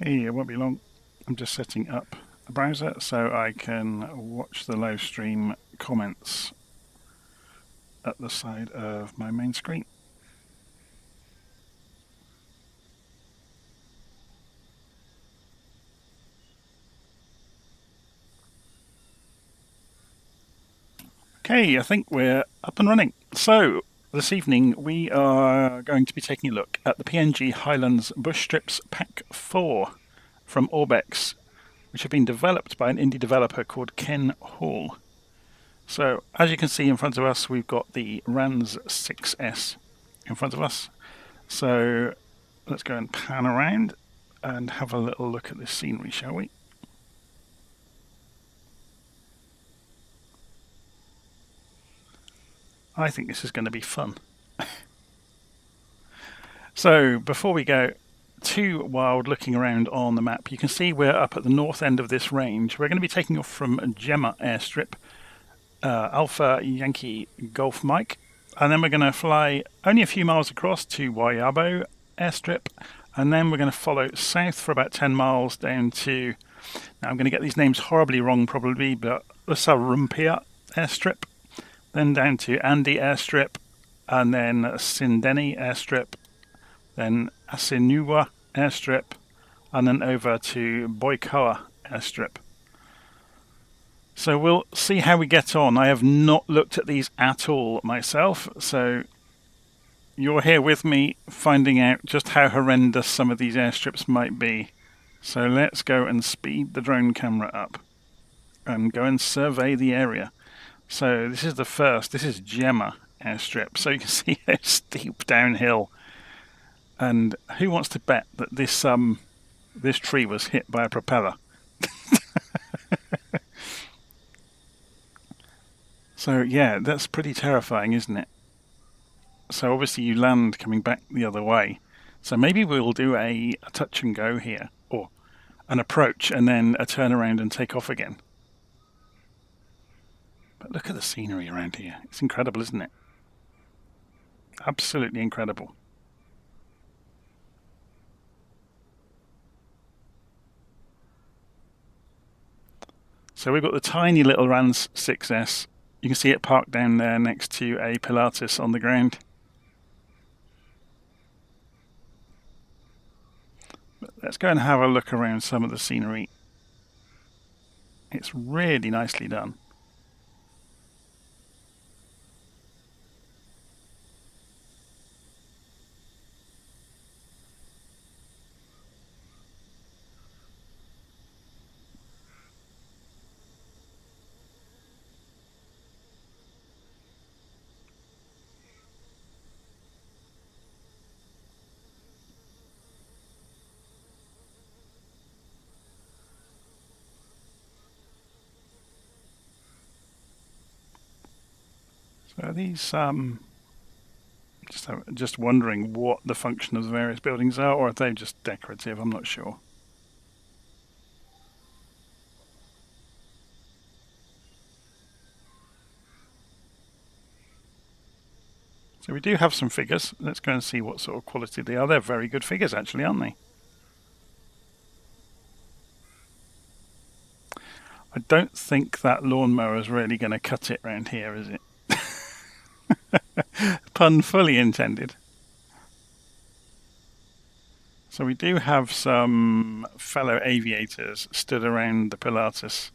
Okay, it won't be long. I'm just setting up the browser so I can watch the live stream comments at the side of my main screen. Okay, I think we're up and running. So, this evening we are going to be taking a look at the PNG Highlands Bush Strips Pack 4 from Orbx, which have been developed by an indie developer called Ken Hall. So, as you can see in front of us, we've got the RANS 6S in front of us. So, let's go and pan around and have a little look at this scenery, shall we? I think this is going to be fun. So, before we go too wild looking around on the map, you can see we're up at the north end of this range. We're going to be taking off from Gemma Airstrip, Alpha Yankee Golf Mike, and then we're going to fly only a few miles across to Wabo Airstrip, and then we're going to follow south for about 10 miles down to, now I'm going to get these names horribly wrong probably, but Rumpia Airstrip, then down to Andy Airstrip, and then Sindeni Airstrip, then Asinua Airstrip, and then over to Boikoa Airstrip. So we'll see how we get on. I have not looked at these at all myself, so you're here with me finding out just how horrendous some of these airstrips might be. So let's go and speed the drone camera up and go and survey the area. So this is the first, this is Gemma Airstrip. So you can see how steep downhill. And who wants to bet that this tree was hit by a propeller? So yeah, that's pretty terrifying, isn't it? So obviously you land coming back the other way. So maybe we'll do a touch and go here, or an approach and then a turn around and take off again. But look at the scenery around here. It's incredible, isn't it? Absolutely incredible. So we've got the tiny little RANS 6S. You can see it parked down there next to a Pilatus on the ground. But let's go and have a look around some of the scenery. It's really nicely done. So these, just wondering what the function of the various buildings are, or if they're just decorative, I'm not sure. So we do have some figures. Let's go and see what sort of quality they are. They're very good figures actually, aren't they? I don't think that lawnmower is really going to cut it round here, is it? Pun fully intended. So we do have some fellow aviators stood around the Pilatus.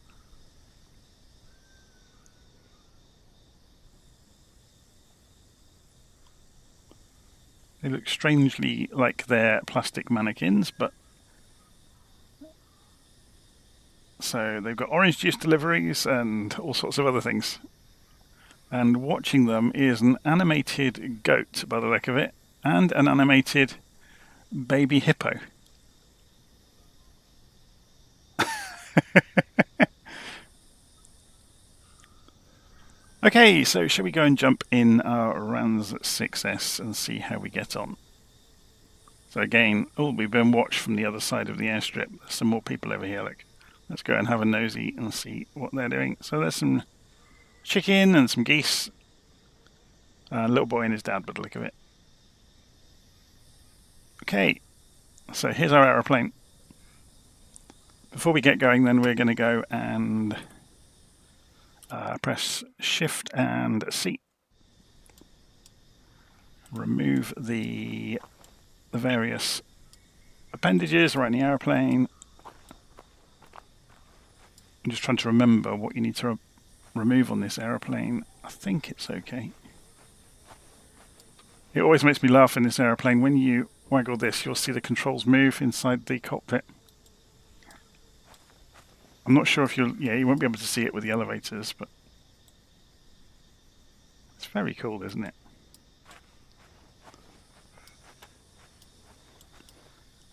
They look strangely like they're plastic mannequins, but so they've got orange juice deliveries and all sorts of other things. And watching them is an animated goat, by the look of it, and an animated baby hippo. Okay, so shall we go and jump in our RANS 6S and see how we get on? So again, we've been watched from the other side of the airstrip. There's some more people over here, look. Let's go and have a nosy and see what they're doing. So there's some chicken and some geese. A little boy and his dad, by the look of it. Okay, so here's our aeroplane. Before we get going then, we're going to go and press Shift and C. Remove the various appendages right in the aeroplane. I'm just trying to remember what you need to remove on this aeroplane. I think it's okay. It always makes me laugh in this aeroplane. When you waggle this, you'll see the controls move inside the cockpit. I'm not sure if you won't be able to see it with the elevators, but it's very cool, isn't it?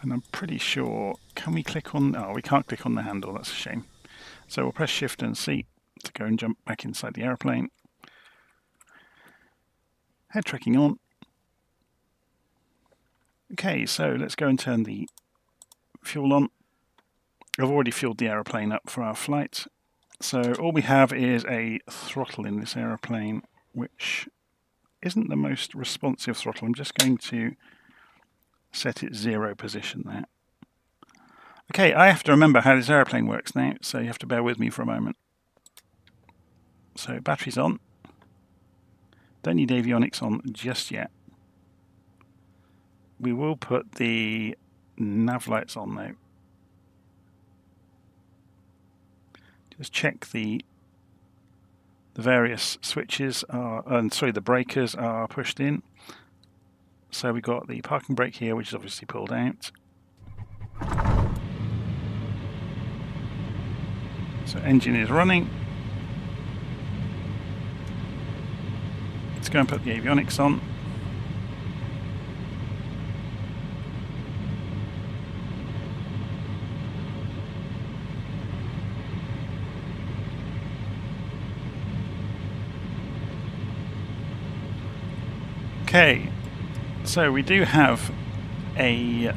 And I'm pretty sure, can we click on, oh, we can't click on the handle, that's a shame. So we'll press Shift and C to go and jump back inside the aeroplane. Head tracking on. Okay, so let's go and turn the fuel on. I've already fueled the aeroplane up for our flight. So all we have is a throttle in this aeroplane, which isn't the most responsive throttle. I'm just going to set it 0 position there. Okay, I have to remember how this aeroplane works now, so you have to bear with me for a moment. So battery's on. Don't need avionics on just yet. We will put the nav lights on though. Just check the various switches are, the breakers are pushed in. So we've got the parking brake here, which is obviously pulled out. So engine is running. Let's go and put the avionics on. Okay, so we do have a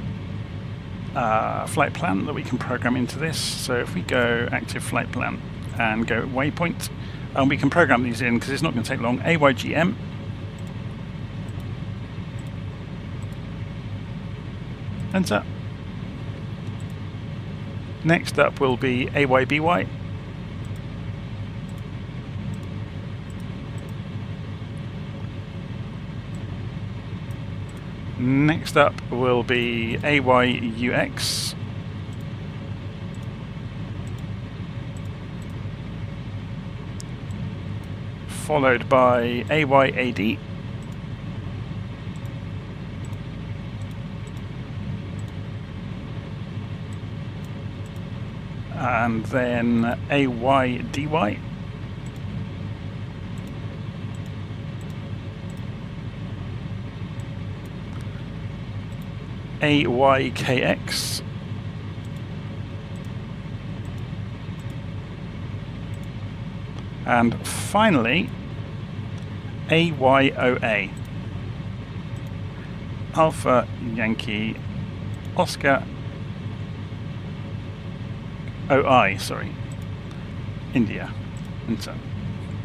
flight plan that we can program into this. So if we go active flight plan and go waypoint, and we can program these in because it's not going to take long. AYGM. Enter. Next up will be AYBY. Next up will be AYUX. Followed by AYAD. And then AYDY. AYKX. And finally, AYOA. Alpha Yankee Oscar OI, sorry. India. Enter.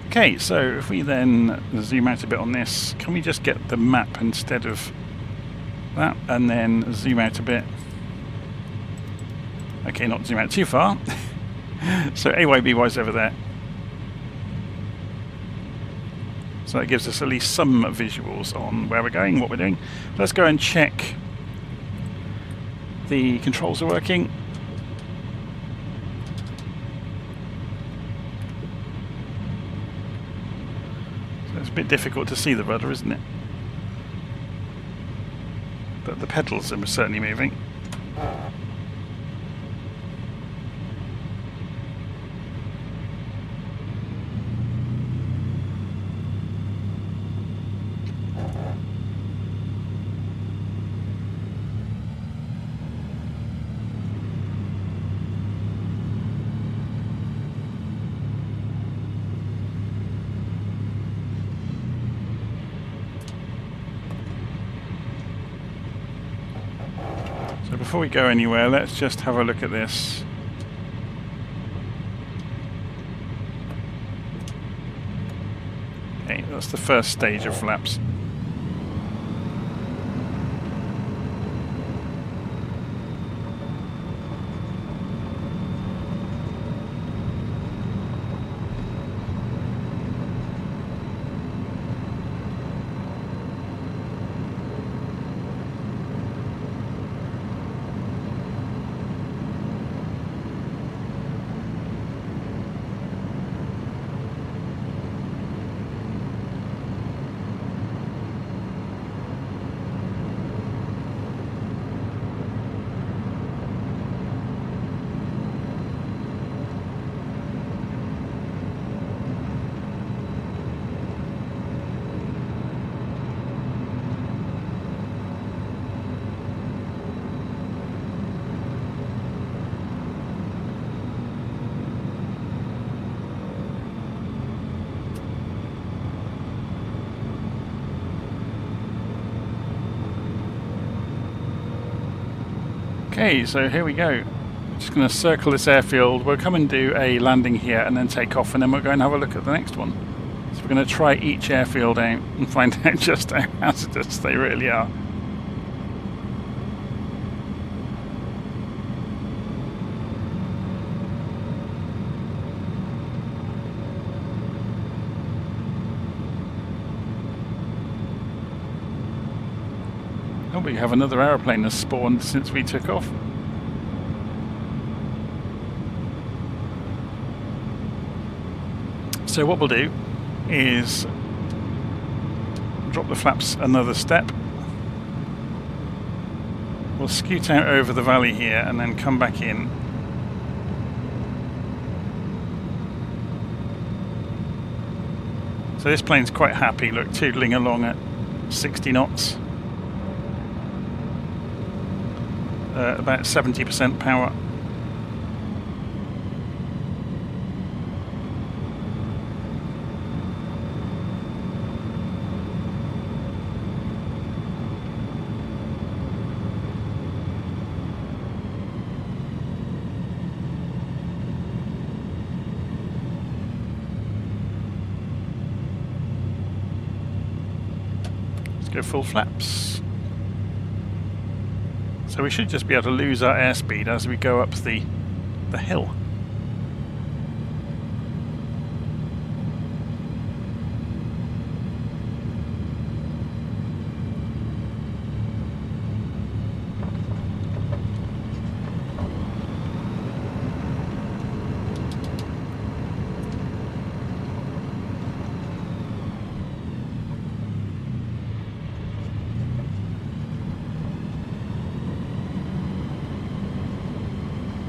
Okay, so if we then zoom out a bit on this, can we just get the map instead of that, and then zoom out a bit? Okay, not zoom out too far. So AYBY is over there. So that gives us at least some visuals on where we're going, what we're doing. Let's go and check the controls are working. So it's a bit difficult to see the rudder, isn't it? But the pedals are certainly moving. So before we go anywhere, let's just have a look at this. Okay, that's the first stage of flaps. Okay, so here we go. Just going to circle this airfield. We'll come and do a landing here and then take off, and then we'll go and have a look at the next one. So we're going to try each airfield out and find out just how hazardous they really are. Oh, we have another aeroplane that's spawned since we took off. So what we'll do is drop the flaps another step. We'll scoot out over the valley here and then come back in. So this plane's quite happy, look, tootling along at 60 knots. About 70% power. Let's go full flaps. So we should just be able to lose our airspeed as we go up the hill.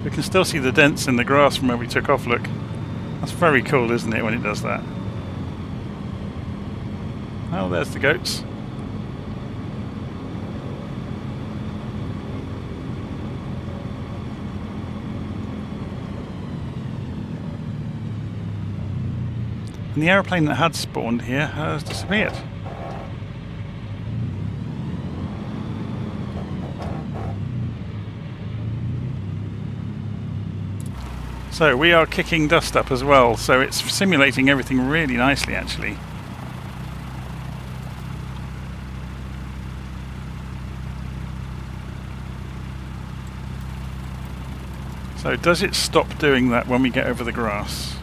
We can still see the dents in the grass from where we took off, look. That's very cool, isn't it, when it does that? Oh, there's the goats. And the aeroplane that had spawned here has disappeared. So we are kicking dust up as well, so it's simulating everything really nicely actually. So does it stop doing that when we get over the grass?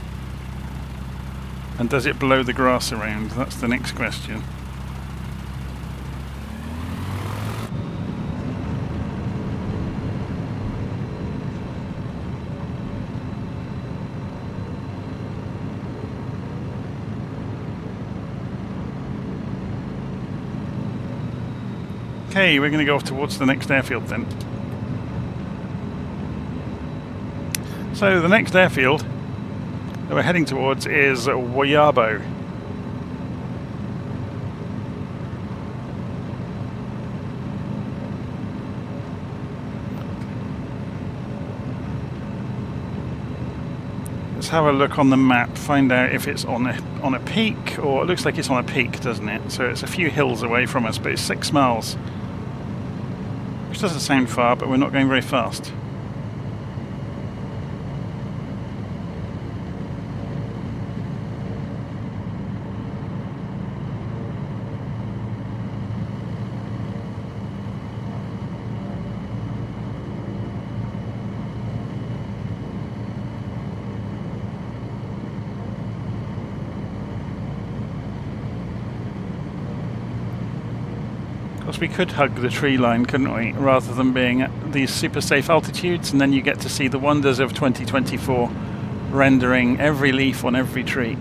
And does it blow the grass around? That's the next question. Okay, we're going to go off towards the next airfield then. So the next airfield that we're heading towards is Wabo. Let's have a look on the map, find out if it's on a peak, or it looks like it's on a peak, doesn't it? So it's a few hills away from us, but it's 6 miles. Which doesn't sound far, but we're not going very fast. We could hug the tree line, couldn't we, rather than being at these super safe altitudes, and then you get to see the wonders of 2024 rendering every leaf on every tree.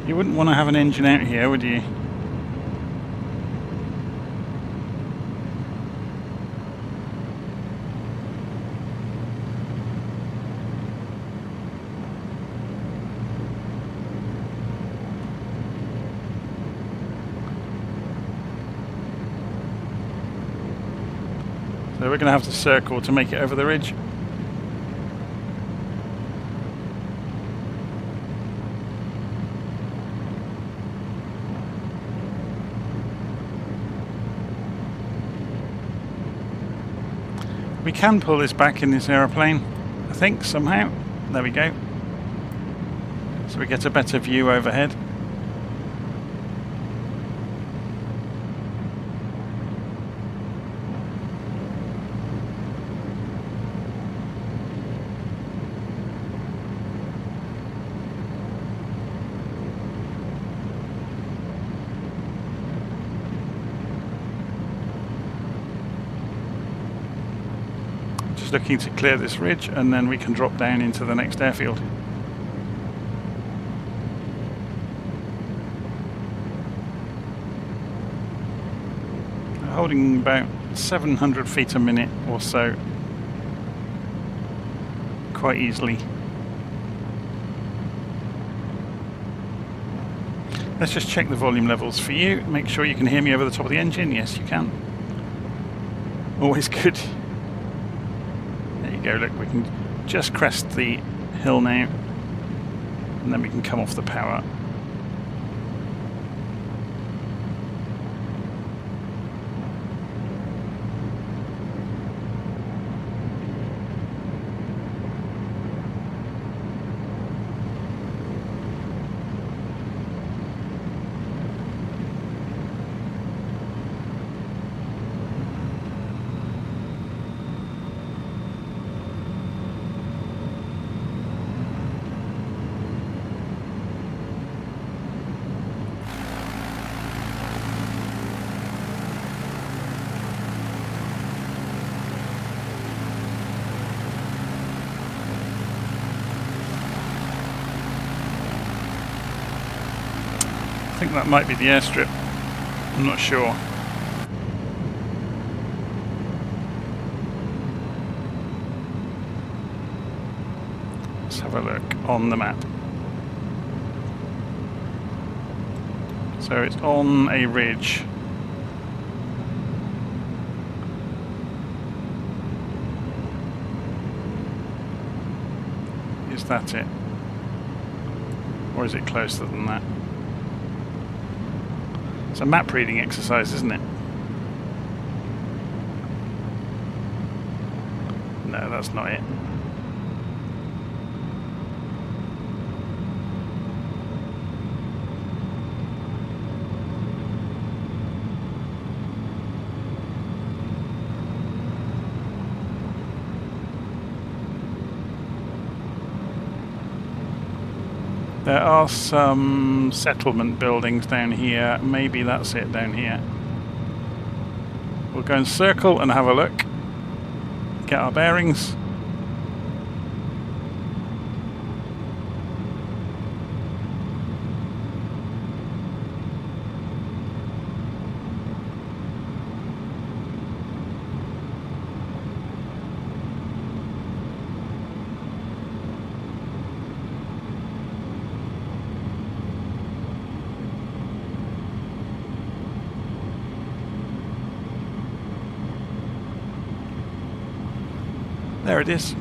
You wouldn't want to have an engine out here, would you? So we're going to have to circle to make it over the ridge. We can pull this back in this aeroplane, I think, somehow. There we go. So we get a better view overhead. Just looking to clear this ridge, and then we can drop down into the next airfield. Holding about 700 feet a minute or so, quite easily. Let's just check the volume levels for you. Make sure you can hear me over the top of the engine. Yes, you can. Always good. There you go, look, we can just crest the hill now, and then we can come off the power. I think that might be the airstrip. I'm not sure. Let's have a look on the map. So it's on a ridge. Is that it? Or is it closer than that? It's a map reading exercise, isn't it? No, that's not it. There are some settlement buildings down here. Maybe that's it down here. We'll go and circle and have a look. Get our bearings. There it is.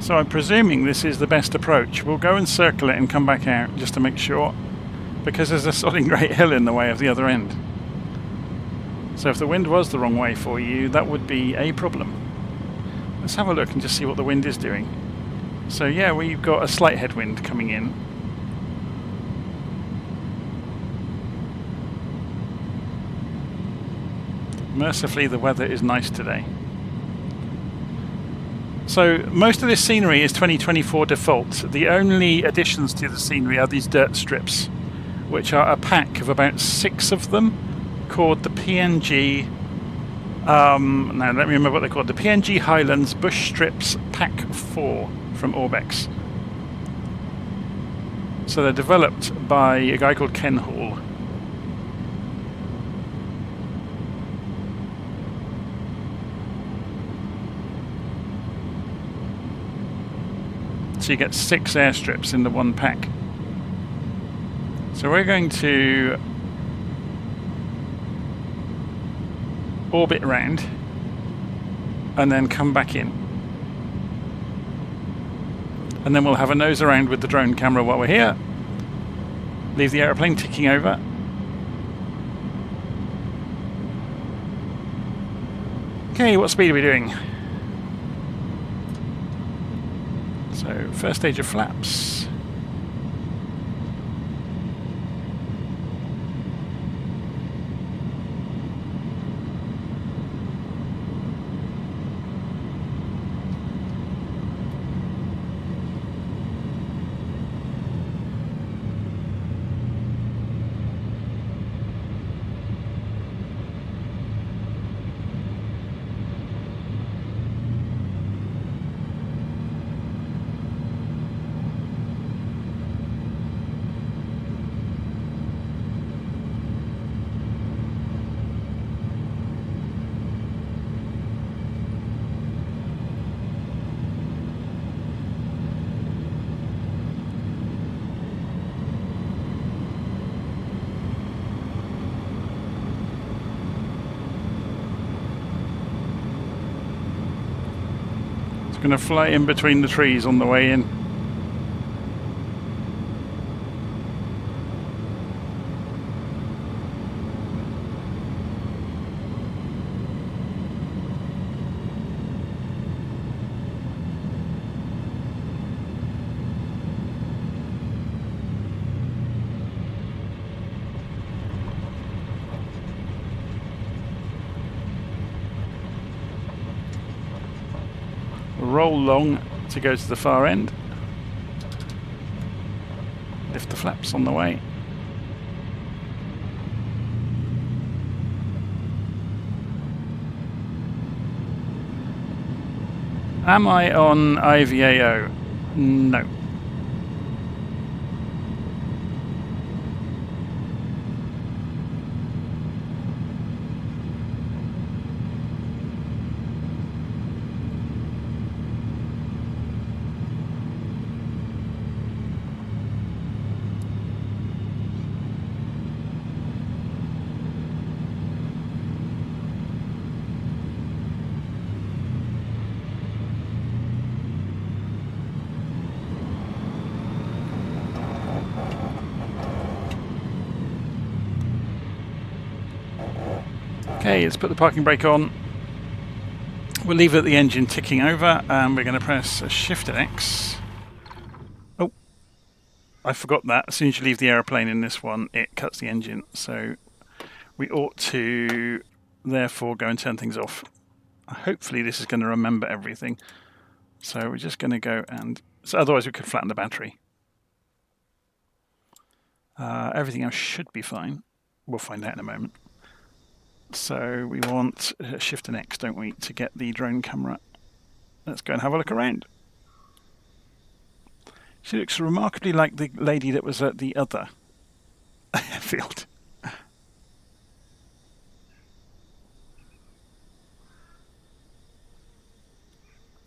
So I'm presuming this is the best approach. We'll go and circle it and come back out just to make sure, because there's a sodding great hill in the way of the other end. So if the wind was the wrong way for you, that would be a problem. Let's have a look and just see what the wind is doing. So yeah, we've got a slight headwind coming in. Mercifully, the weather is nice today. So most of this scenery is 2024 default. The only additions to the scenery are these dirt strips, which are a pack of about 6 of them, called the PNG. Now let me remember what they're called. The PNG Highlands Bush Strips Pack 4 from Orbx. So they're developed by a guy called Ken Hall. So you get 6 airstrips in the one pack. So we're going to orbit round and then come back in. And then we'll have a nose around with the drone camera while we're here. Leave the aeroplane ticking over. Okay, what speed are we doing? So, first stage of flaps. Going to fly in between the trees on the way in. Roll long to go to the far end. Lift the flaps on the way. Am I on IVAO? No. Okay, let's put the parking brake on. We'll leave the engine ticking over, and we're going to press Shift and X. Oh, I forgot that. As soon as you leave the aeroplane in this one, it cuts the engine. So we ought to, therefore, go and turn things off. Hopefully this is going to remember everything. So we're just going to go and... So otherwise we could flatten the battery. Everything else should be fine. We'll find out in a moment. So we want Shift and X, don't we, to get the drone camera. Let's go and have a look around. She looks remarkably like the lady that was at the other airfield.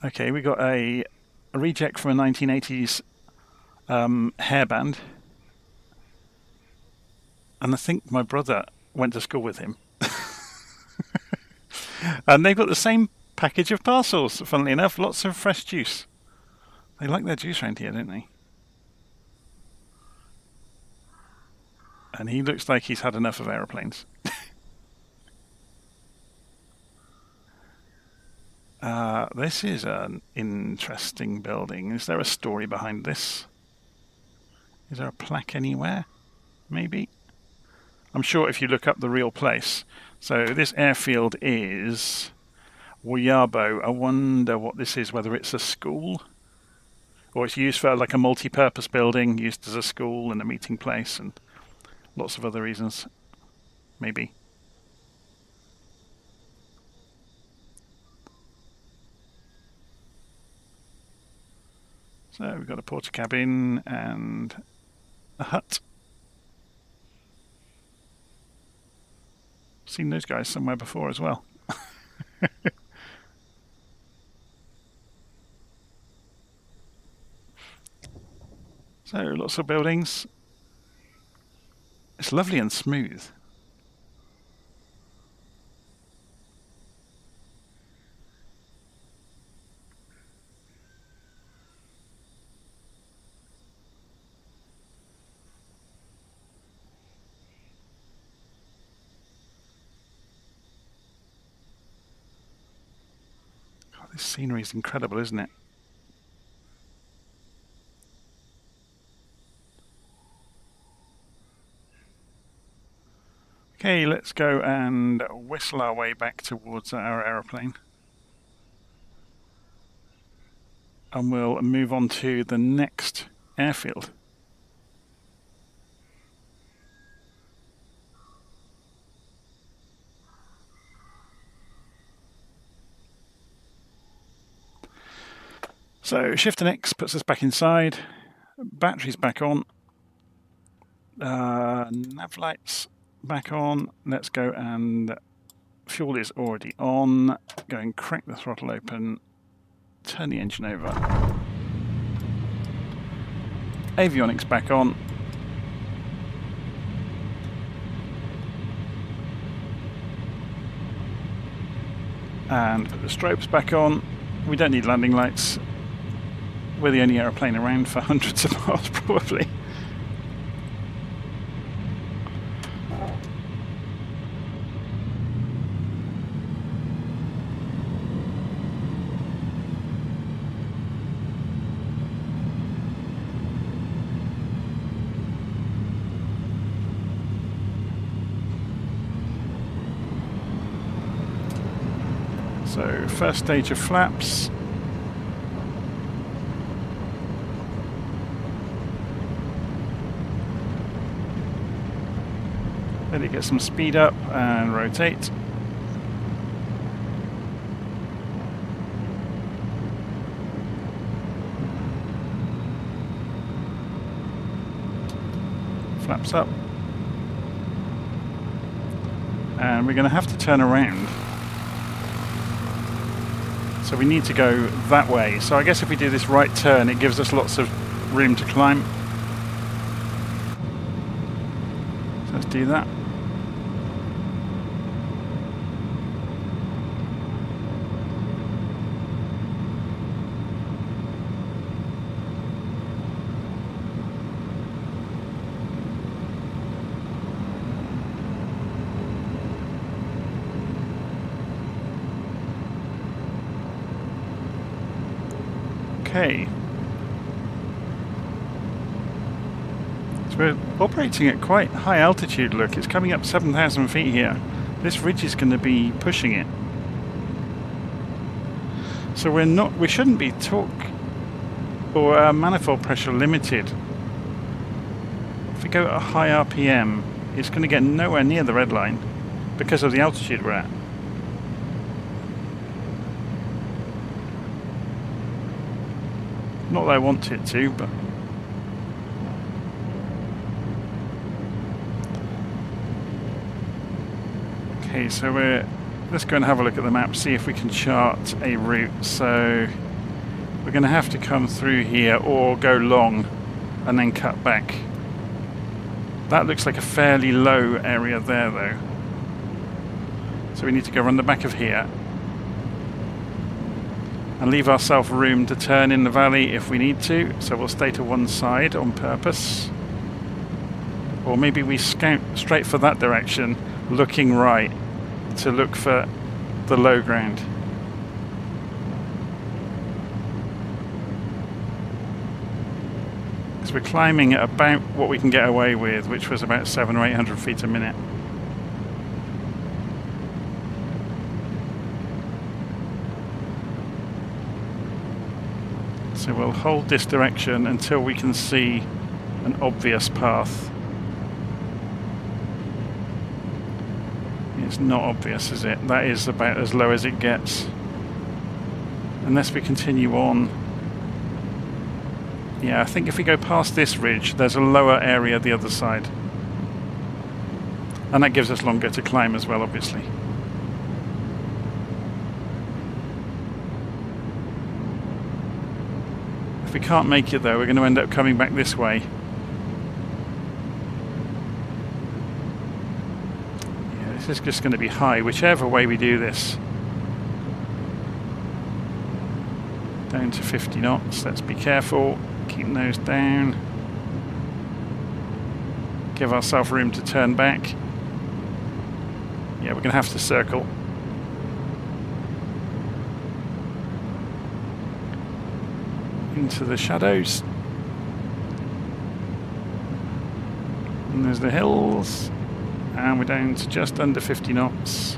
Okay, we got a reject from a 1980s hairband. And I think my brother went to school with him. And they've got the same package of parcels, funnily enough, lots of fresh juice. They like their juice around here, don't they? And he looks like he's had enough of aeroplanes. This is an interesting building. Is there a story behind this? Is there a plaque anywhere? Maybe? I'm sure if you look up the real place. So this airfield is Wabo. I wonder what this is, whether it's a school or it's used for like a multi-purpose building, used as a school and a meeting place and lots of other reasons, maybe. So we've got a porter cabin and a hut. Seen those guys somewhere before as well. So lots of buildings. It's lovely and smooth. God, this scenery is incredible, isn't it? Okay, let's go and whistle our way back towards our aeroplane. And we'll move on to the next airfield. So Shift and X puts us back inside. Battery's back on. Nav lights back on. Let's go, and fuel is already on. Go and crack the throttle open. Turn the engine over. Avionics back on. And put the strobes back on. We don't need landing lights. We're the only aeroplane around for hundreds of miles, probably. So, first stage of flaps. Let it get some speed up and rotate. Flaps up. And we're going to have to turn around. So we need to go that way. So I guess if we do this right turn, it gives us lots of room to climb. So let's do that. Okay. So we're operating at quite high altitude, look. It's coming up 7,000 feet here. This ridge is going to be pushing it. So we shouldn't be torque or manifold pressure limited. If we go at a high RPM, it's going to get nowhere near the red line because of the altitude we're at. Not that I want it to, but... Okay, so let's go and have a look at the map, see if we can chart a route. So we're going to have to come through here or go long and then cut back. That looks like a fairly low area there, though. So we need to go around the back of here and leave ourselves room to turn in the valley if we need to. So we'll stay to one side on purpose. Or maybe we scout straight for that direction, looking right, to look for the low ground. Because we're climbing at about what we can get away with, which was about 700 or 800 feet a minute. So we'll hold this direction until we can see an obvious path. It's not obvious, is it? That is about as low as it gets. Unless we continue on. Yeah, I think if we go past this ridge, there's a lower area the other side. And that gives us longer to climb as well, obviously. If we can't make it though, we're going to end up coming back this way. Yeah, this is just going to be high, whichever way we do this. Down to 50 knots, let's be careful. Keep nose down. Give ourselves room to turn back. Yeah, we're going to have to circle. Into the shadows. And there's the hills. And we're down to just under 50 knots.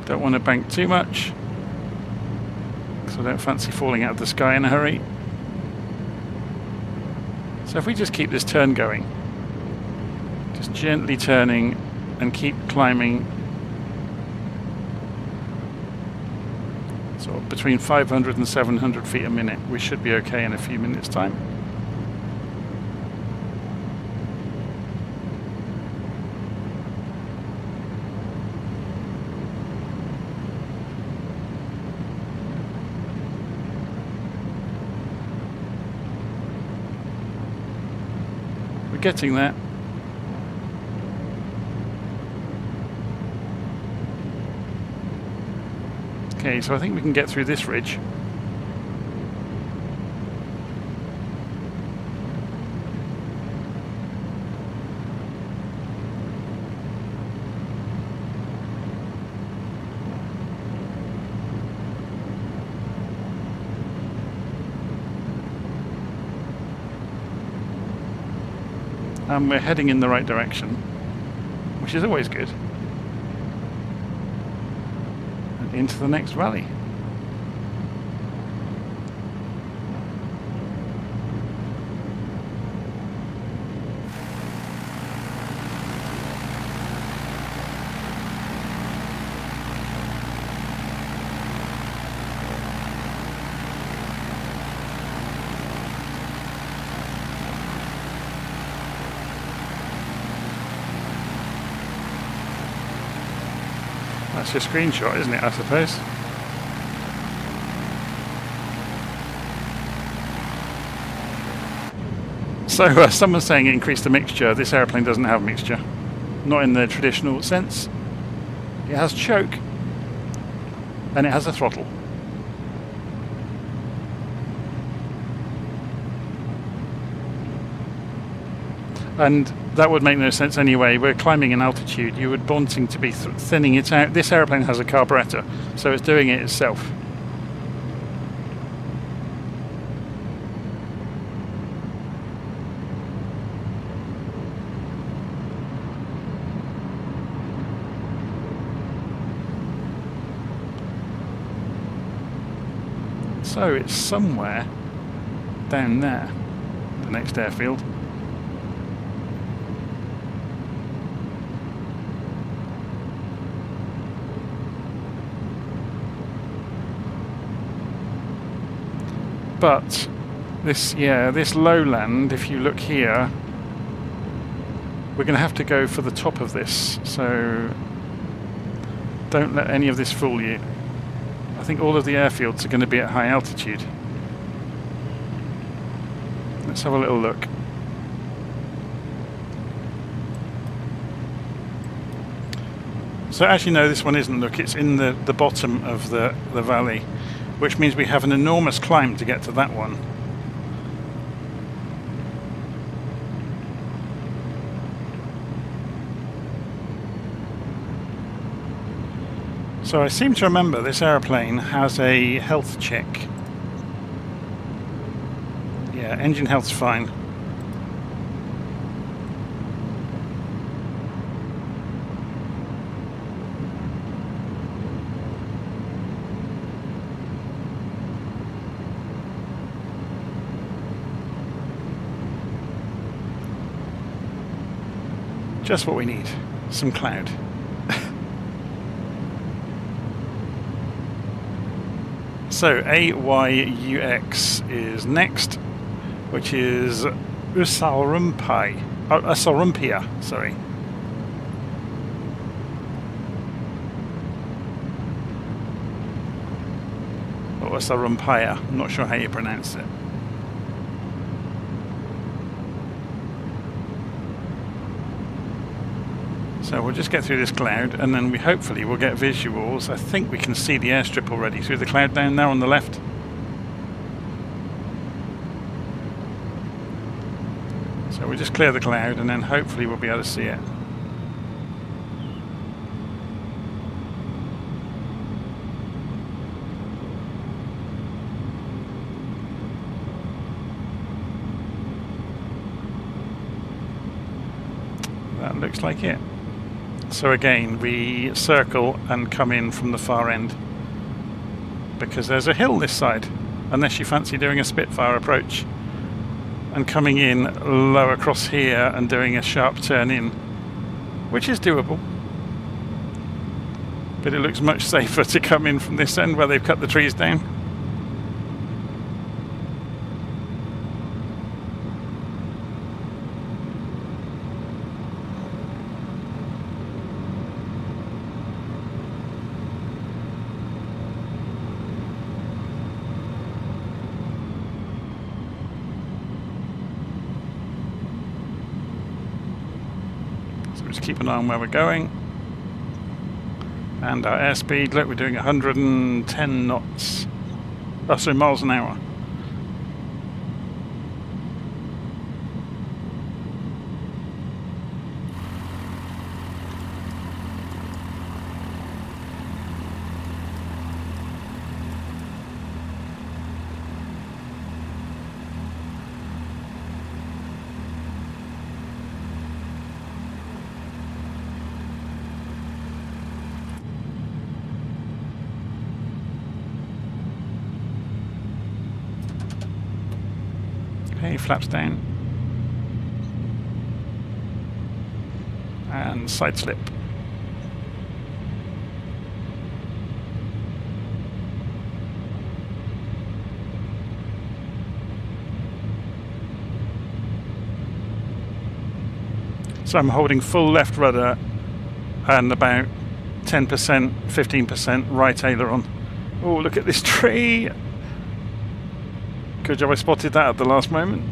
Don't want to bank too much, because I don't fancy falling out of the sky in a hurry. So if we just keep this turn going, just gently turning and keep climbing, sort of between 500 and 700 feet a minute, we should be okay in a few minutes' time. Getting there. Okay, so I think we can get through this ridge. And we're heading in the right direction, which is always good. And into the next valley. That's your screenshot, isn't it, I suppose? So someone's saying increase the mixture. This airplane doesn't have mixture. Not in the traditional sense. It has choke. And it has a throttle. And that would make no sense anyway. We're climbing in altitude. You would wanting to be thinning it out. This aeroplane has a carburetor, so it's doing it itself. So it's somewhere down there, the next airfield. But this lowland, if you look here, we're going to have to go for the top of this. So don't let any of this fool you. I think all of the airfields are going to be at high altitude. Let's have a little look. So actually no, this one isn't. Look, it's in the bottom of the valley, which means we have an enormous climb to get to that one. So I seem to remember this aeroplane has a health check. Yeah, engine health's fine. Just what we need, some cloud. So Ayux is next, which is Usarumpia, sorry. Or Usarumpia, I'm not sure how you pronounce it. So we'll just get through this cloud, and then we hopefully will get visuals. I think we can see the airstrip already through the cloud down there on the left. So we'll just clear the cloud, and then hopefully we'll be able to see it. That looks like it. So again, we circle and come in from the far end because there's a hill this side, unless you fancy doing a Spitfire approach and coming in low across here and doing a sharp turn in, which is doable. But it looks much safer to come in from this end where they've cut the trees down. Just keep an eye on where we're going. And our airspeed, look, we're doing 110 knots. Oh, sorry, miles an hour. Okay, flaps down. And side slip. So I'm holding full left rudder and about 10%, 15% right aileron. Oh, look at this tree! Good job I spotted that at the last moment.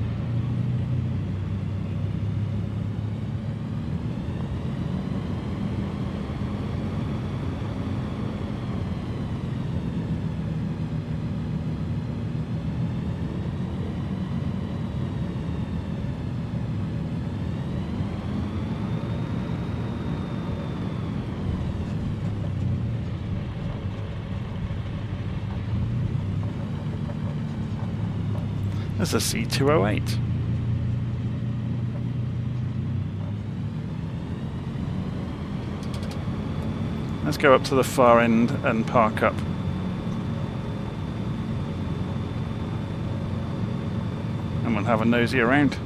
There's a C208. Let's go up to the far end and park up. And we'll have a nosy around.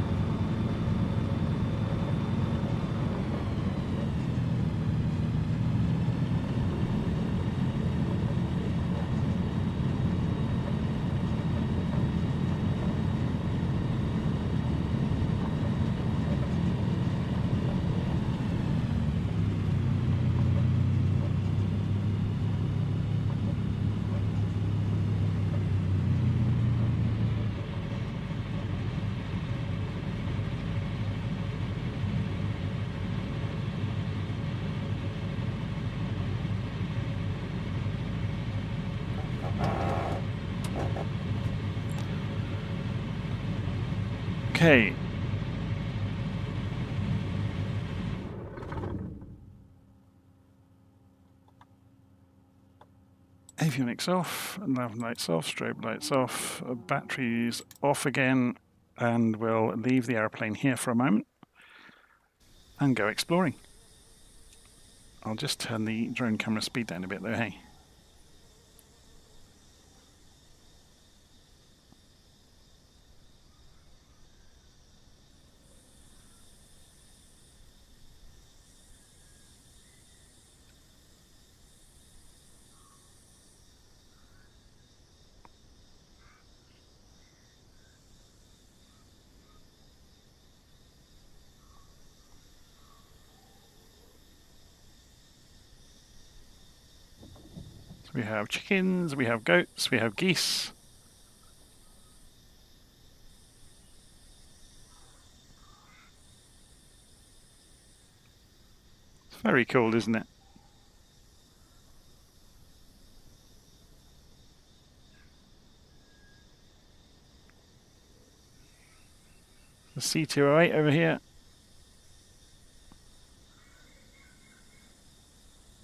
Okay. Avionics off, nav lights off, strobe lights off, batteries off again, and we'll leave the aeroplane here for a moment and go exploring. I'll just turn the drone camera speed down a bit though, hey. We have chickens, we have goats, we have geese. It's very cool, isn't it? The C208 over here.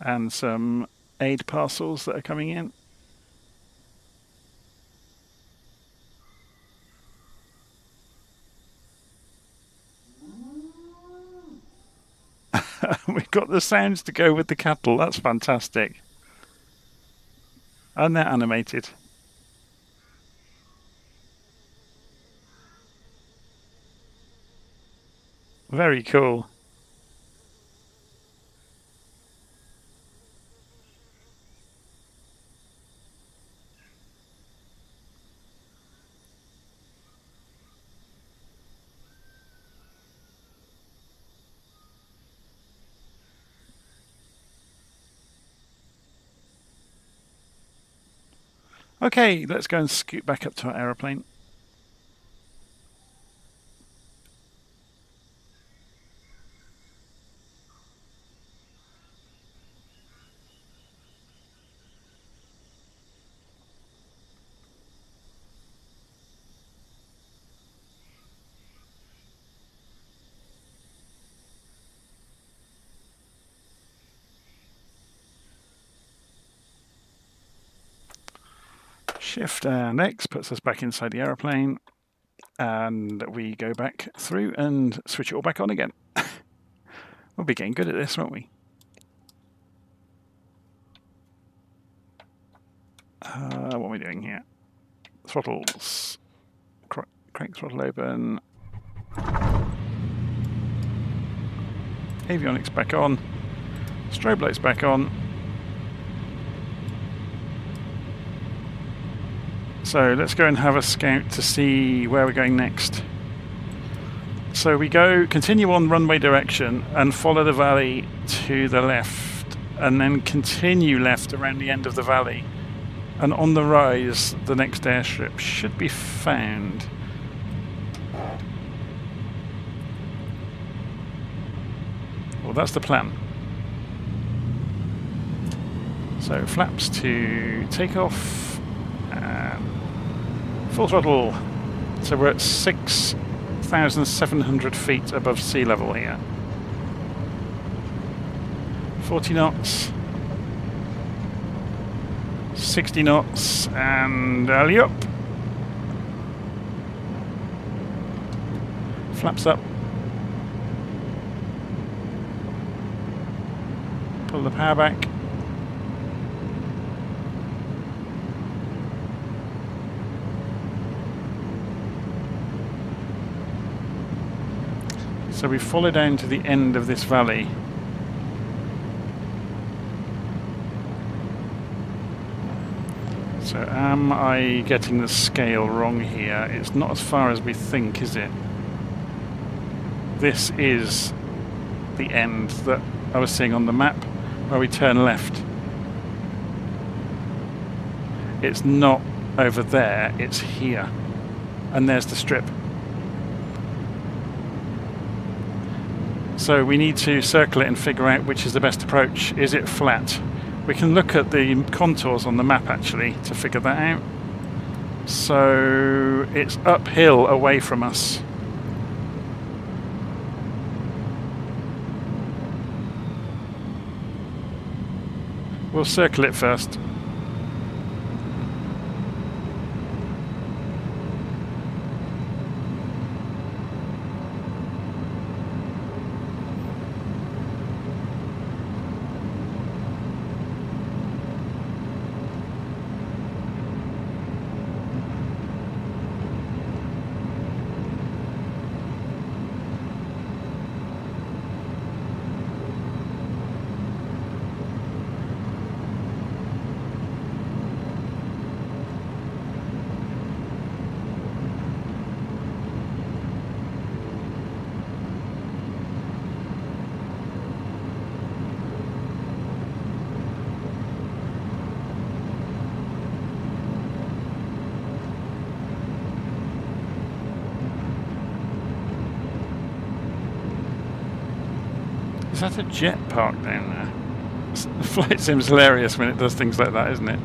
And some aid parcels that are coming in. We've got the sounds to go with the cattle. That's fantastic. And they're animated. Very cool. Okay, let's go and scoot back up to our aeroplane. Shift and X puts us back inside the aeroplane, and we go back through and switch it all back on again. We'll be getting good at this, won't we? What are we doing here? Throttles. Crank throttle open. Avionics back on. Strobe lights back on. So let's go and have a scout to see where we're going next. So we continue on runway direction and follow the valley to the left, and then continue left around the end of the valley. And on the rise, the next airstrip should be found. Well, that's the plan. So flaps to take off. Full throttle. So we're at 6,700 feet above sea level here. 40 knots. 60 knots and alley up. Flaps up. Pull the power back. So we follow down to the end of this valley. So am I getting the scale wrong here? It's not as far as we think, is it? This is the end that I was seeing on the map where we turn left. It's not over there, it's here. And there's the strip. So we need to circle it and figure out which is the best approach. Is it flat? We can look at the contours on the map actually to figure that out. So it's uphill away from us. We'll circle it first. Is that a jet parked down there? The flight sim's hilarious when it does things like that, isn't it?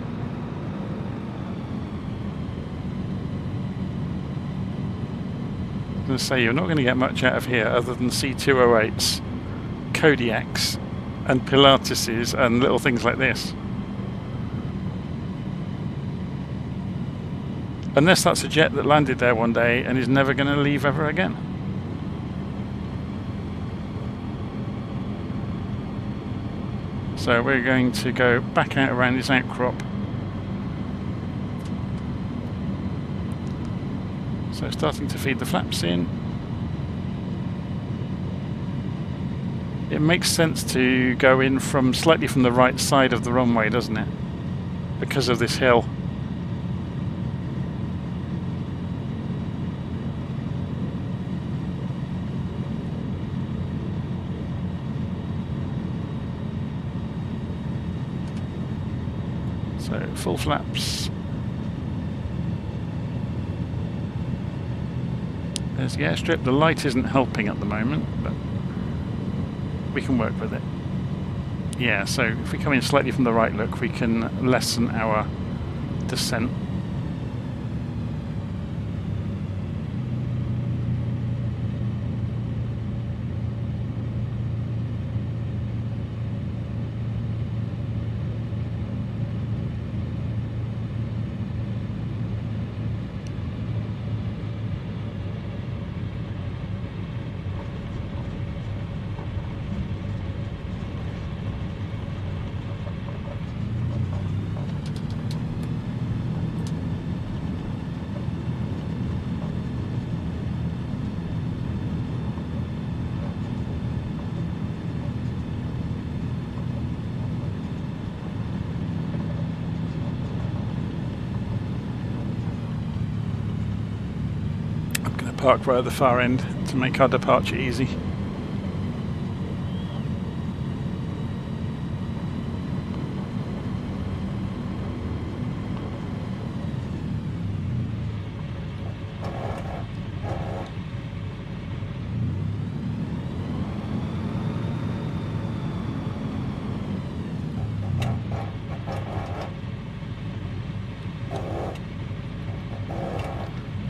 I was going to say, you're not going to get much out of here other than C208s, Kodiaks, and Pilateses, and little things like this. Unless that's a jet that landed there one day and is never going to leave ever again. So we're going to go back out around this outcrop. So starting to feed the flaps in. It makes sense to go in from slightly from the right side of the runway, doesn't it? Because of this hill. So full flaps. There's the airstrip. The light isn't helping at the moment, but we can work with it. Yeah, so if we come in slightly from the right, look, we can lessen our descent. Park right at the far end to make our departure easy.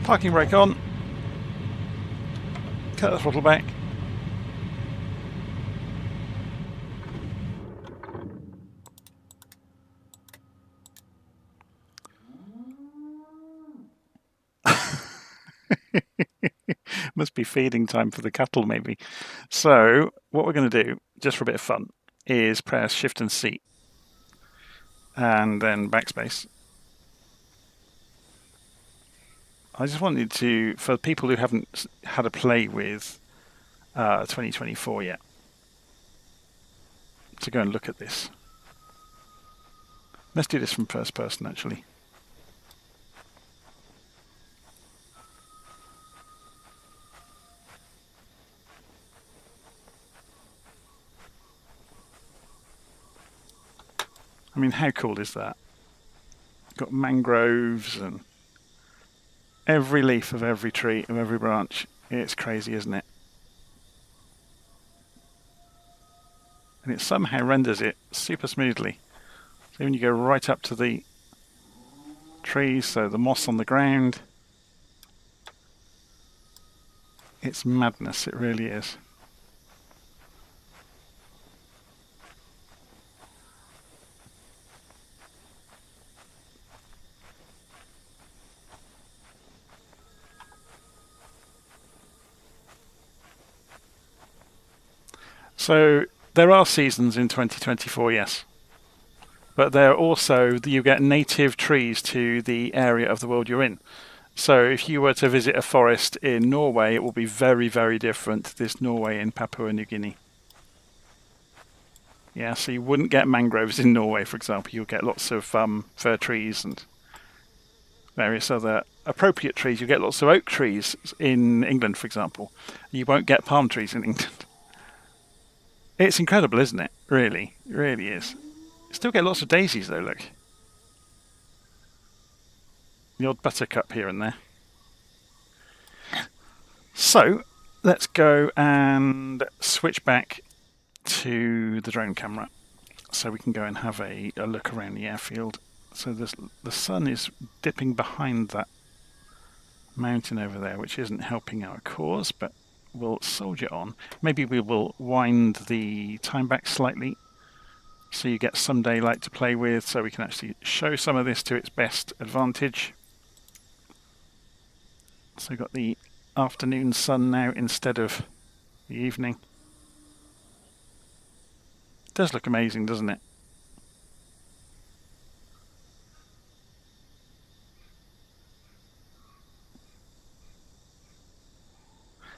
Parking brake on. Cut the throttle back. Must be feeding time for the cattle, maybe. So what we're going to do, just for a bit of fun, is press Shift and C, and then backspace. I just wanted to, for people who haven't had a play with 2024 yet, to go and look at this. Let's do this from first person, actually. I mean, how cool is that? Got mangroves and every leaf of every tree, of every branch. It's crazy, isn't it? And it somehow renders it super smoothly. So when you go right up to the trees, so the moss on the ground, it's madness, it really is. So there are seasons in 2024, yes. But there also, you get native trees to the area of the world you're in. So if you were to visit a forest in Norway, it will be very, very different to this Norway in Papua New Guinea. Yeah, so you wouldn't get mangroves in Norway, for example. You'll get lots of fir trees and various other appropriate trees. You get lots of oak trees in England, for example. You won't get palm trees in England. It's incredible, isn't it? Really, it really is. Still get lots of daisies though, look. The odd buttercup here and there. So, let's go and switch back to the drone camera so we can go and have a look around the airfield. So the sun is dipping behind that mountain over there, which isn't helping our cause, but we'll soldier on. Maybe we will wind the time back slightly so you get some daylight to play with, so we can actually show some of this to its best advantage. So we've got the afternoon sun now instead of the evening. It does look amazing, doesn't it?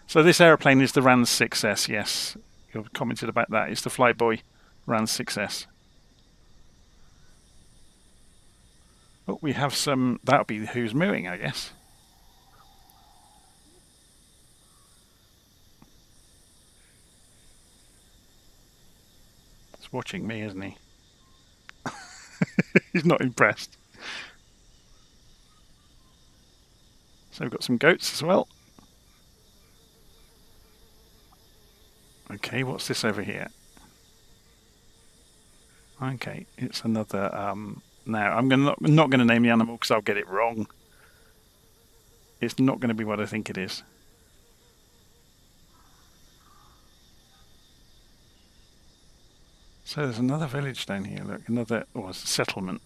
So this aeroplane is the RAN 6S, yes. You commented about that. It's the Flyboy RAN 6S. Oh, we have some... That'll be who's mooing, I guess. He's watching me, isn't he? He's not impressed. So we've got some goats as well. Okay, what's this over here? Okay, it's another... now, I'm not going to name the animal because I'll get it wrong. It's not going to be what I think it is. So there's another village down here, look, another... Oh, it's a settlement.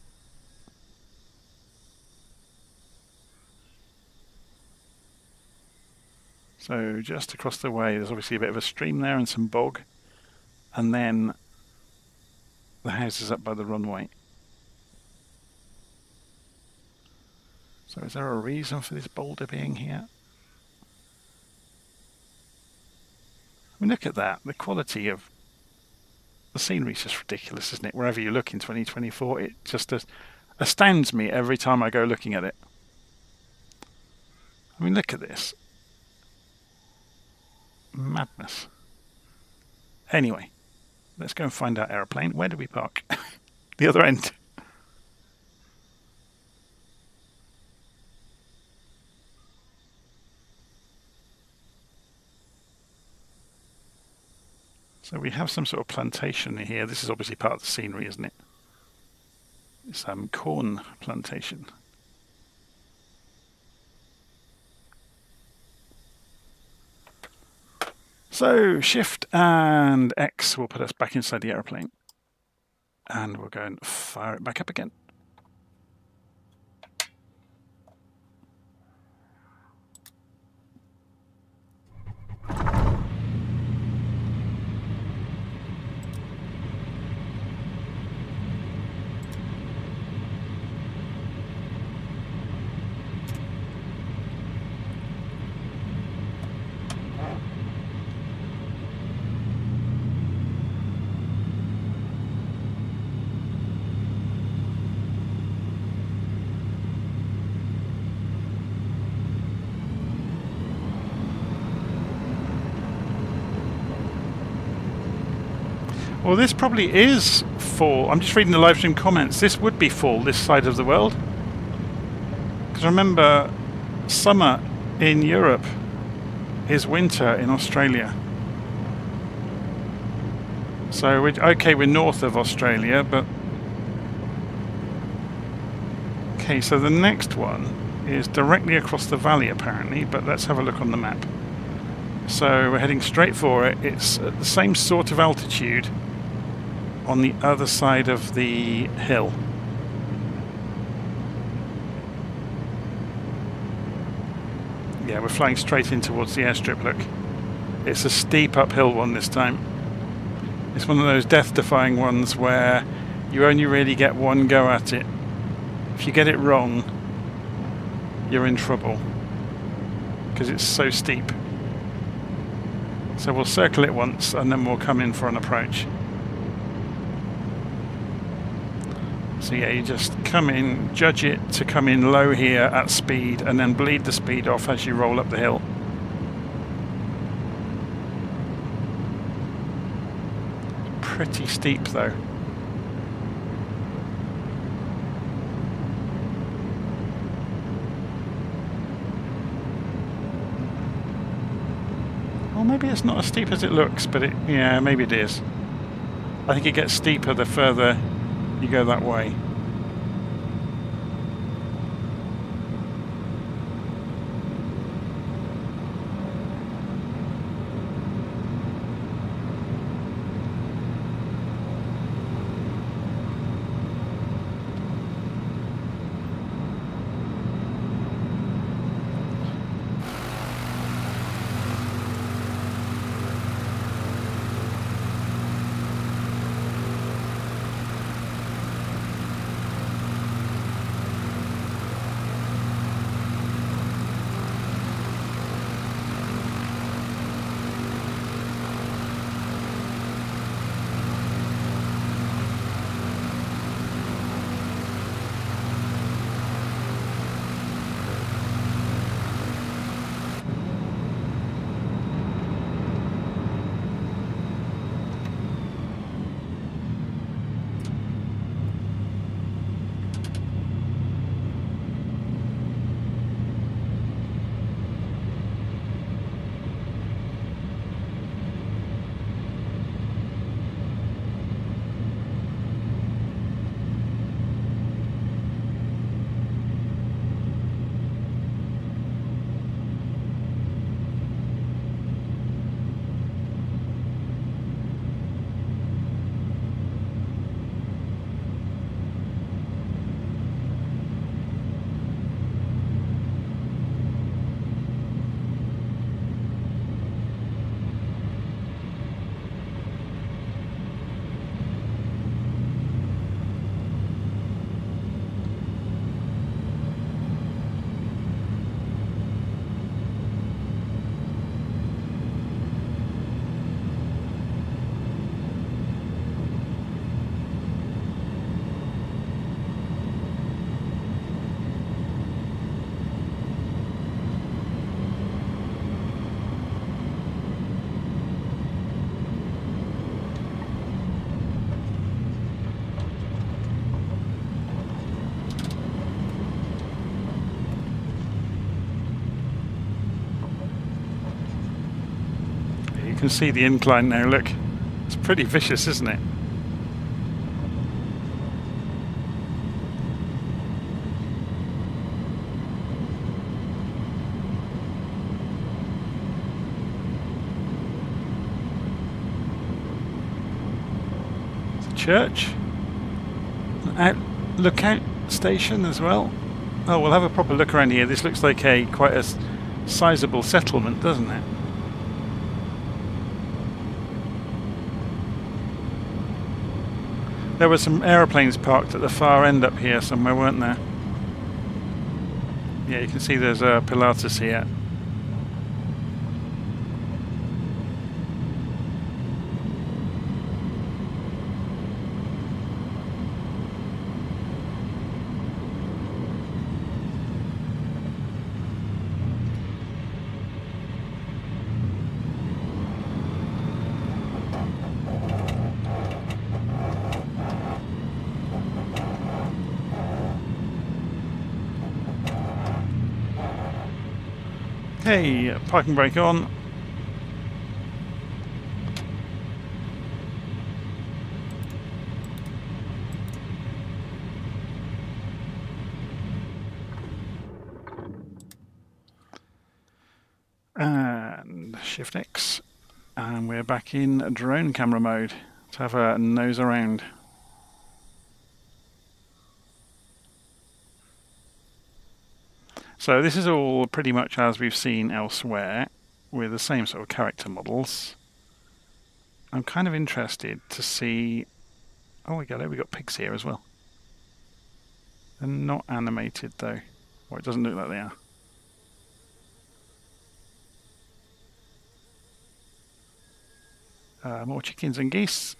So just across the way, there's obviously a bit of a stream there and some bog. And then the house is up by the runway. So is there a reason for this boulder being here? I mean, look at that. The quality of the scenery is just ridiculous, isn't it? Wherever you look in 2024, it just astounds me every time I go looking at it. I mean, look at this. Madness. Anyway, let's go and find our aeroplane. Where do we park? The other end. So we have some sort of plantation here. This is obviously part of the scenery, isn't it? It's corn plantation. So Shift and X will put us back inside the aeroplane. And we'll go and fire it back up again. Well, this probably is fall. I'm just reading the live stream comments. This would be fall this side of the world. Because remember, summer in Europe is winter in Australia. So, we're north of Australia, but... Okay, so the next one is directly across the valley, apparently, but let's have a look on the map. So, we're heading straight for it. It's at the same sort of altitude on the other side of the hill. Yeah, we're flying straight in towards the airstrip, look. It's a steep uphill one this time. It's one of those death-defying ones where you only really get one go at it. If you get it wrong, you're in trouble, because it's so steep. So we'll circle it once and then we'll come in for an approach. So yeah, you just come in, judge it to come in low here at speed, and then bleed the speed off as you roll up the hill. Pretty steep though. Well, maybe it's not as steep as it looks, but yeah, maybe it is. I think it gets steeper the further you go that way. You can see the incline now, look. It's pretty vicious, isn't it? It's a church. An lookout station as well. Oh, we'll have a proper look around here. This looks like quite a sizable settlement, doesn't it? There were some aeroplanes parked at the far end up here somewhere, weren't there? Yeah, you can see there's a Pilatus here. Okay, parking brake on. And Shift X. And we're back in drone camera mode to have a nose around. So this is all pretty much as we've seen elsewhere, with the same sort of character models. I'm kind of interested to see... Oh, we got pigs here as well. They're not animated though. Well, it doesn't look like they are. More chickens and geese.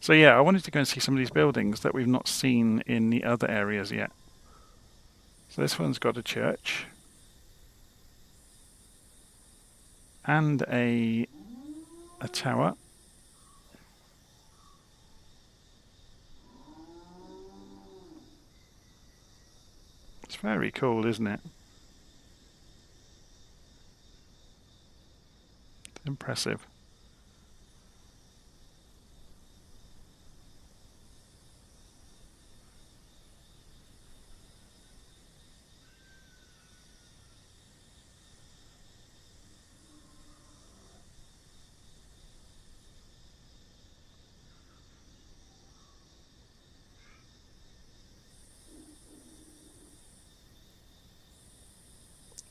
So yeah, I wanted to go and see some of these buildings that we've not seen in the other areas yet. So this one's got a church and a tower. It's very cool, isn't it? Impressive.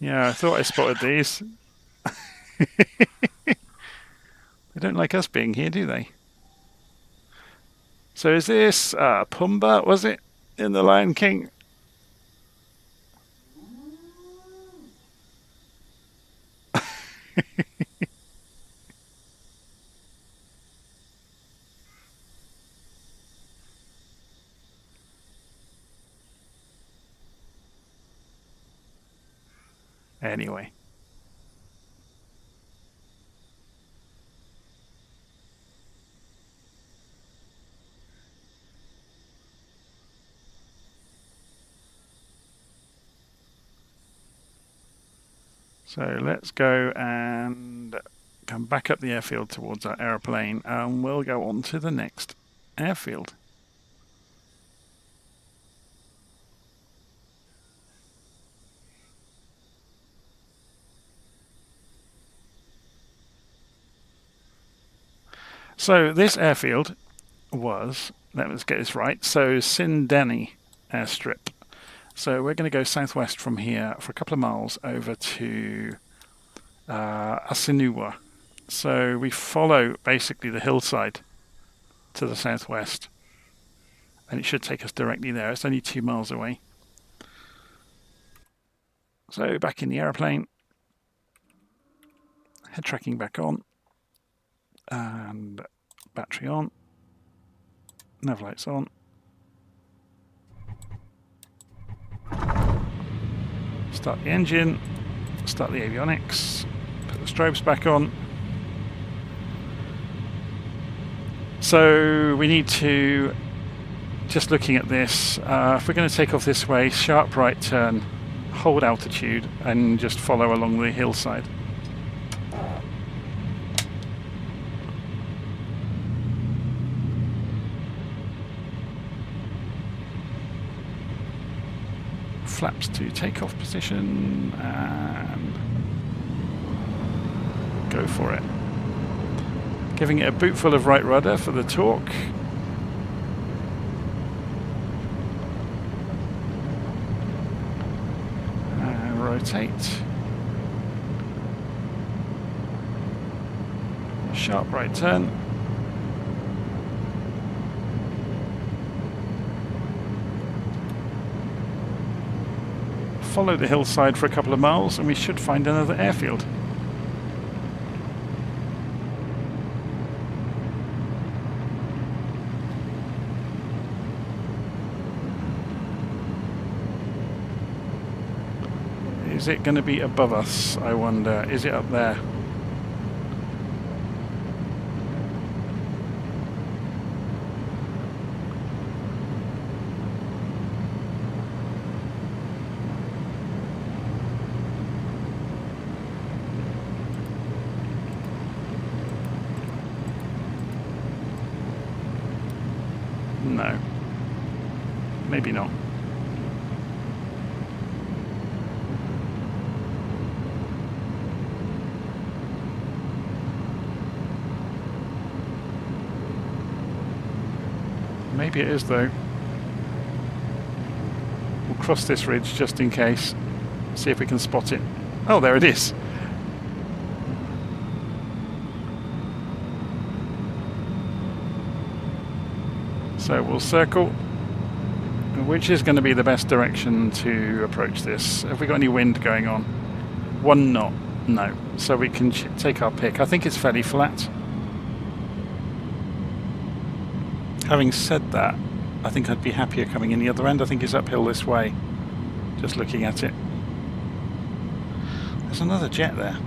Yeah, I thought I spotted these. They don't like us being here, do they? So is this Pumbaa, was it, in The Lion King? Anyway. So let's go and come back up the airfield towards our aeroplane, and we'll go on to the next airfield. So this airfield was, let's get this right, so Sindeni Airstrip. So we're going to go southwest from here for a couple of miles over to Asinuwa. So we follow basically the hillside to the southwest, and it should take us directly there. It's only 2 miles away. So back in the aeroplane, head tracking back on, and battery on, nav lights on. Start the engine, start the avionics, put the strobes back on. So we need to, just looking at this, if we're going to take off this way, sharp right turn, hold altitude, and just follow along the hillside. Flaps to takeoff position, and go for it. Giving it a boot full of right rudder for the torque. And rotate. Sharp right turn. Follow the hillside for a couple of miles and we should find another airfield. Is it going to be above us, I wonder? Is it up there? No. Maybe not. Maybe it is though. We'll cross this ridge just in case. See if we can spot it. Oh, there it is. So we'll circle. Which is going to be the best direction to approach this? Have we got any wind going on? 1 knot. No. So we can take our pick. I think it's fairly flat. Having said that, I think I'd be happier coming in the other end. I think it's uphill this way, just looking at it. There's another jet there.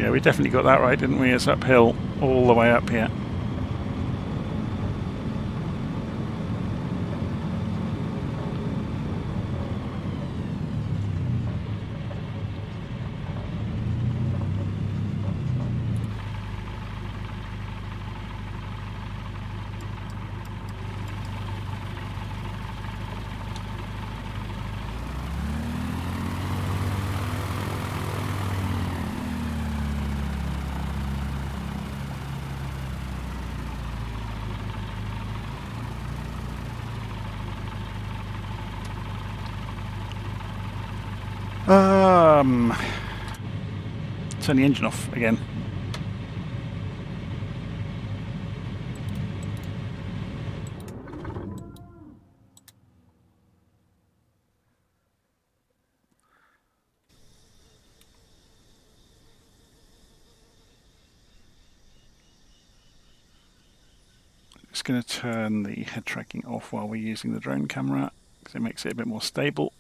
Yeah, we definitely got that right, didn't we? It's uphill all the way up here. Turn the engine off again. Just going to turn the head tracking off while we're using the drone camera because it makes it a bit more stable.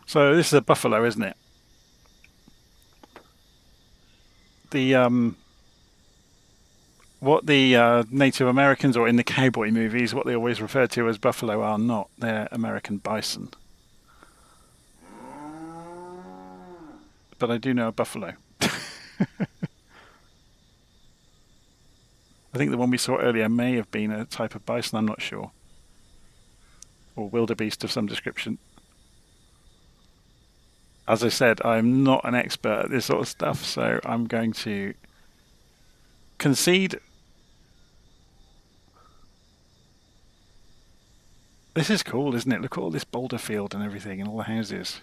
So this is a buffalo, isn't it? The what the Native Americans, or in the cowboy movies, what they always refer to as buffalo are not. They're American bison. But I do know a buffalo. I think the one we saw earlier may have been a type of bison, I'm not sure. Or wildebeest of some description. As I said, I'm not an expert at this sort of stuff, so I'm going to concede. This is cool, isn't it? Look at all this boulder field and everything and all the houses.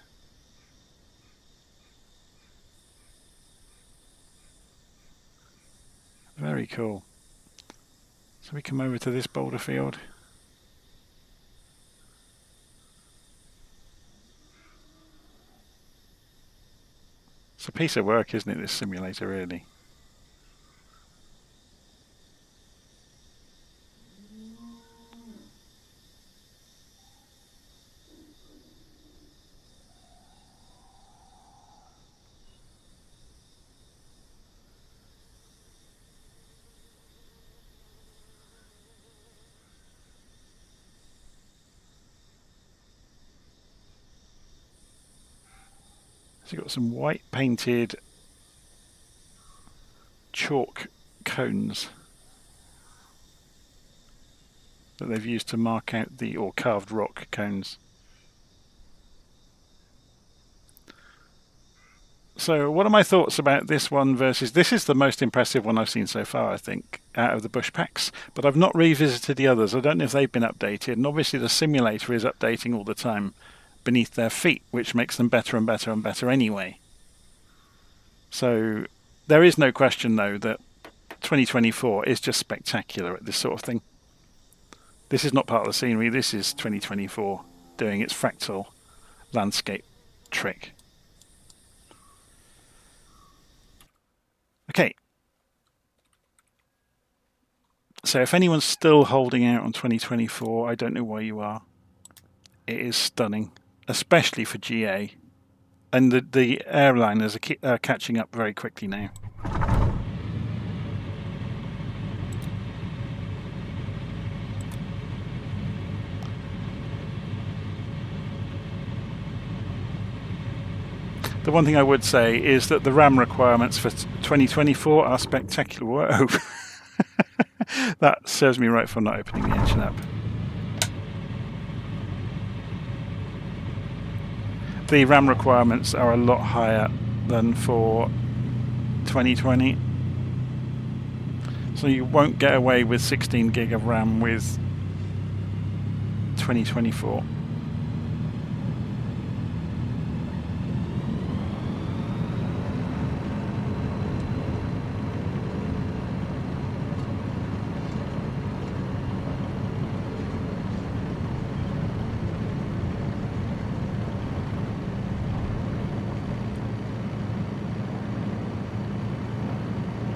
Very cool. So we come over to this boulder field. It's a piece of work, isn't it, this simulator, really? So you've got some white painted chalk cones that they've used to mark out the, or carved rock cones. So what are my thoughts about this one versus, this is the most impressive one I've seen so far, I think, out of the bush packs, but I've not revisited the others. I don't know if they've been updated, and obviously the simulator is updating all the time beneath their feet, which makes them better and better and better anyway. So there is no question, though, that 2024 is just spectacular at this sort of thing. This is not part of the scenery, this is 2024 doing its fractal landscape trick. Okay. So if anyone's still holding out on 2024, I don't know why you are. It is stunning, especially for GA. And the airliners are catching up very quickly now. The one thing I would say is that the RAM requirements for 2024 are spectacular. Whoa. That serves me right for not opening the engine up. The RAM requirements are a lot higher than for 2020. So you won't get away with 16 gig of RAM with 2024.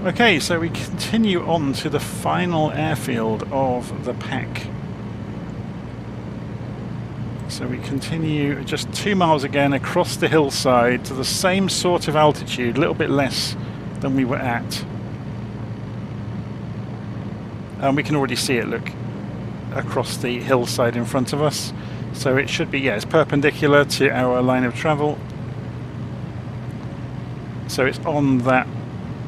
Okay, so we continue on to the final airfield of the pack. So we continue just 2 miles again across the hillside to the same sort of altitude, a little bit less than we were at. And we can already see it, look, across the hillside in front of us. So it should be, yeah, it's perpendicular to our line of travel. So it's on that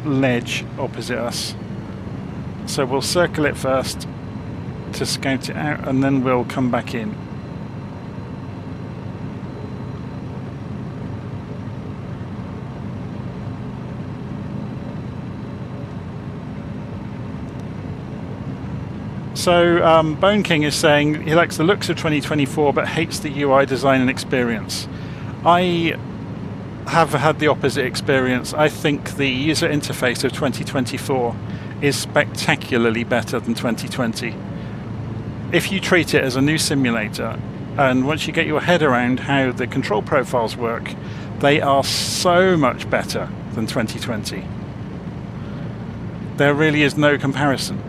ledge opposite us. So we'll circle it first to scout it out, and then we'll come back in. So Bone King is saying he likes the looks of 2024 but hates the UI design and experience. I have had the opposite experience. I think the user interface of 2024 is spectacularly better than 2020. If you treat it as a new simulator, and once you get your head around how the control profiles work, they are so much better than 2020. There really is no comparison.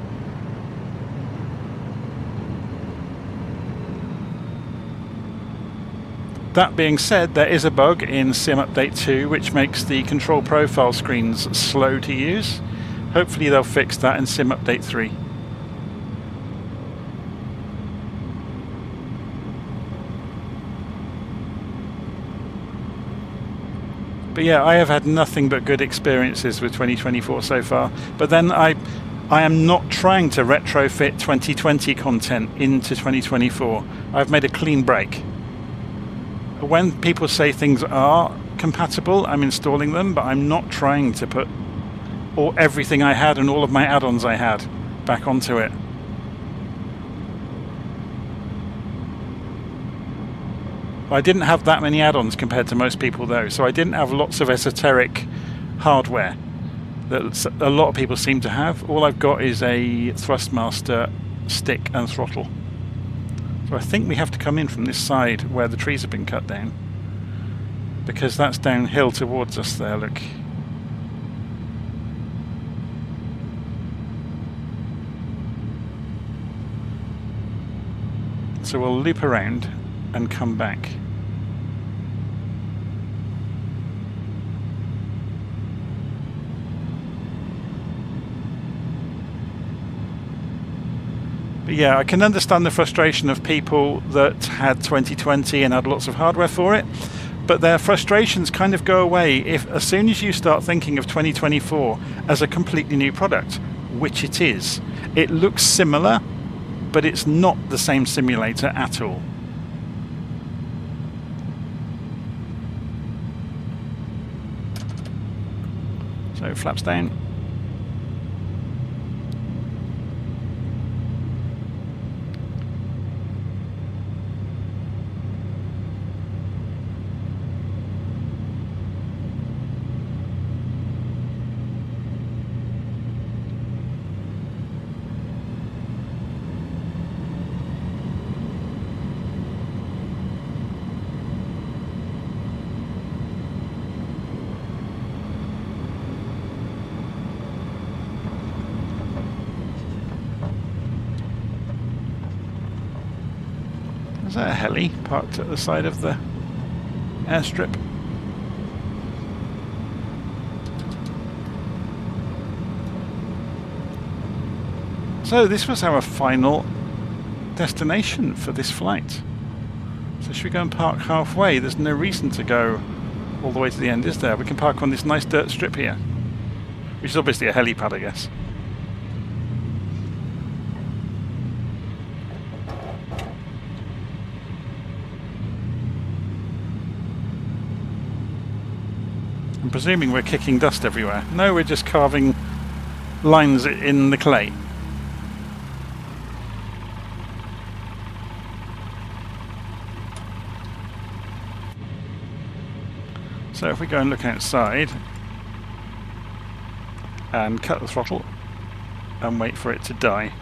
That being said, there is a bug in Sim Update 2 which makes the control profile screens slow to use. Hopefully they'll fix that in Sim Update 3. But yeah, I have had nothing but good experiences with 2024 so far. But then I am not trying to retrofit 2020 content into 2024. I've made a clean break. When people say things are compatible, I'm installing them, but I'm not trying to put everything I had and all of my add-ons I had back onto it. I didn't have that many add-ons compared to most people though, so I didn't have lots of esoteric hardware that a lot of people seem to have. All I've got is a Thrustmaster stick and throttle. So I think we have to come in from this side where the trees have been cut down, because that's downhill towards us there, look. So we'll loop around and come back. But yeah, I can understand the frustration of people that had 2020 and had lots of hardware for it, but their frustrations kind of go away as soon as you start thinking of 2024 as a completely new product, which it is. It looks similar, but it's not the same simulator at all. So flaps down. Is that a heli parked at the side of the airstrip? So this was our final destination for this flight. So should we go and park halfway? There's no reason to go all the way to the end, is there? We can park on this nice dirt strip here, which is obviously a helipad, I guess. I'm presuming we're kicking dust everywhere. No, we're just carving lines in the clay. So if we go and look outside and cut the throttle and wait for it to die.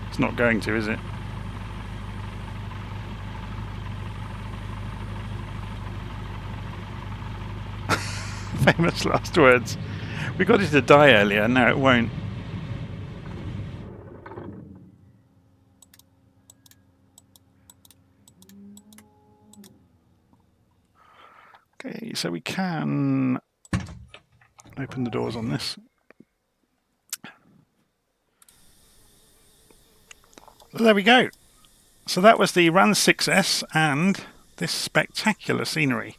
It's not going to, is it? Famous last words. We got it to die earlier, now it won't. Okay, so we can open the doors on this. So there we go. So that was the RAN 6S and this spectacular scenery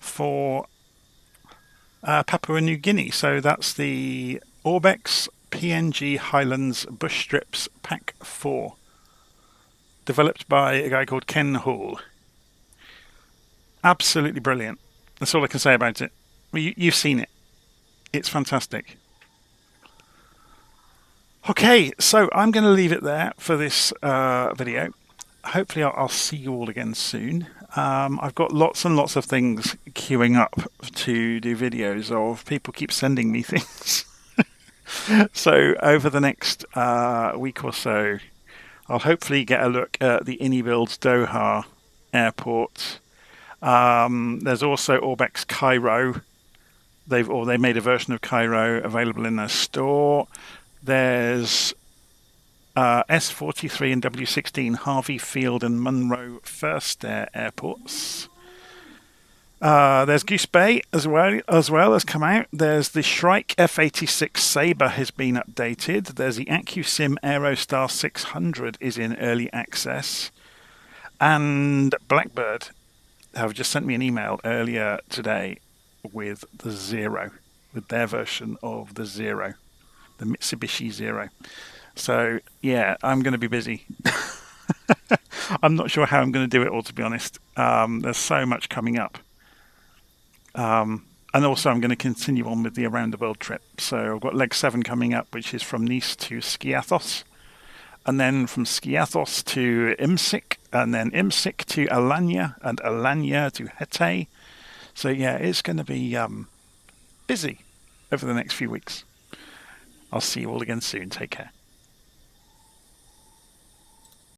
for Papua New Guinea. So that's the Orbx PNG Highlands Bush Strips Pack 4, developed by a guy called Ken Hall. Absolutely brilliant. That's all I can say about it. Well, you've seen it. It's fantastic. Okay, so I'm going to leave it there for this video. Hopefully I'll see you all again soon. I've got lots and lots of things queuing up to do videos of. People keep sending me things. So over the next week or so, I'll hopefully get a look at the InnyBuilds Doha airport. There's also Orbx Cairo. They made a version of Cairo available in their store. There's S43 and W16 Harvey Field and Munro First Air airports. There's Goose Bay as well has come out. There's the Shrike F86 Sabre has been updated. There's the AccuSim Aerostar 600 is in early access. And Blackbird have just sent me an email earlier today with the Zero, with their version of the Zero, the Mitsubishi Zero. So yeah, I'm going to be busy. I'm not sure how I'm going to do it all, to be honest. There's so much coming up. And also I'm going to continue on with the around the world trip. So I've got leg 7 coming up, which is from Nice to Skiathos, and then from Skiathos to Imsik, and then Imsik to Alanya, and Alanya to Hete. So yeah, it's going to be busy over the next few weeks. I'll see you all again soon. Take care.